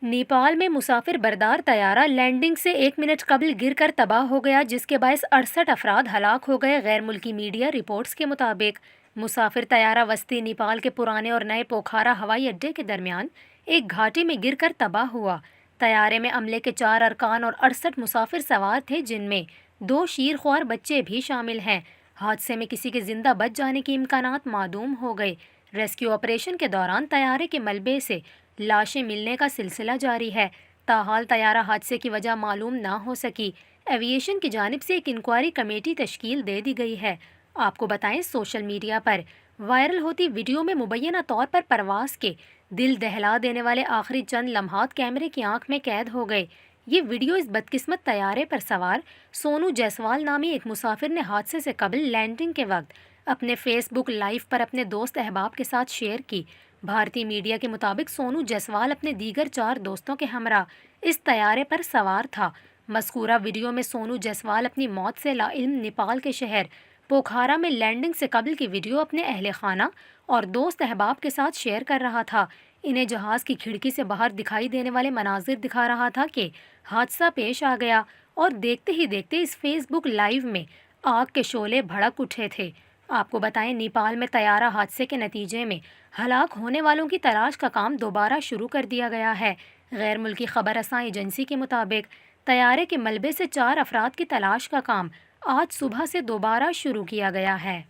نیپال میں مسافر بردار طیارہ لینڈنگ سے 1 منٹ قبل گر کر تباہ ہو گیا، جس کے باعث 68 افراد ہلاک ہو گئے۔ غیر ملکی میڈیا رپورٹس کے مطابق مسافر طیارہ وسطی نیپال کے پرانے اور نئے پوکھارا ہوائی اڈے کے درمیان ایک گھاٹی میں گر کر تباہ ہوا۔ طیارے میں عملے کے 4 ارکان اور 68 مسافر سوار تھے، جن میں 2 شیرخوار بچے بھی شامل ہیں۔ حادثے میں کسی کے زندہ بچ جانے کے امکانات معدوم ہو گئے۔ ریسکیو آپریشن کے دوران طیارے کے ملبے سے لاشیں ملنے کا سلسلہ جاری ہے۔ تاحال طیارہ حادثے کی وجہ معلوم نہ ہو سکی۔ ایوییشن کی جانب سے ایک انکوائری کمیٹی تشکیل دے دی گئی ہے۔ آپ کو بتائیں، سوشل میڈیا پر وائرل ہوتی ویڈیو میں مبینہ طور پر پرواز کے دل دہلا دینے والے آخری چند لمحات کیمرے کی آنکھ میں قید ہو گئے۔ یہ ویڈیو اس بدقسمت طیارے پر سوار سونو جیسوال نامی ایک مسافر نے حادثے سے قبل لینڈنگ کے وقت اپنے فیس بک لائیو پر اپنے دوست احباب کے ساتھ شیئر کی۔ بھارتی میڈیا کے مطابق سونو جیسوال اپنے دیگر 4 دوستوں کے ہمراہ اس طیارے پر سوار تھا۔ مذکورہ ویڈیو میں سونو جیسوال اپنی موت سے لاعلم نیپال کے شہر پوکھارا میں لینڈنگ سے قبل کی ویڈیو اپنے اہل خانہ اور دوست احباب کے ساتھ شیئر کر رہا تھا۔ انہیں جہاز کی کھڑکی سے باہر دکھائی دینے والے مناظر دکھا رہا تھا کہ حادثہ پیش آ گیا، اور دیکھتے ہی دیکھتے اس فیس بک لائیو میں آگ کے شعلے بھڑک اٹھے تھے۔ آپ کو بتائیں، نیپال میں طیارہ حادثے کے نتیجے میں ہلاک ہونے والوں کی تلاش کا کام دوبارہ شروع کر دیا گیا ہے۔ غیر ملکی خبر رساں ایجنسی کے مطابق طیارے کے ملبے سے 4 افراد کی تلاش کا کام آج صبح سے دوبارہ شروع کیا گیا ہے۔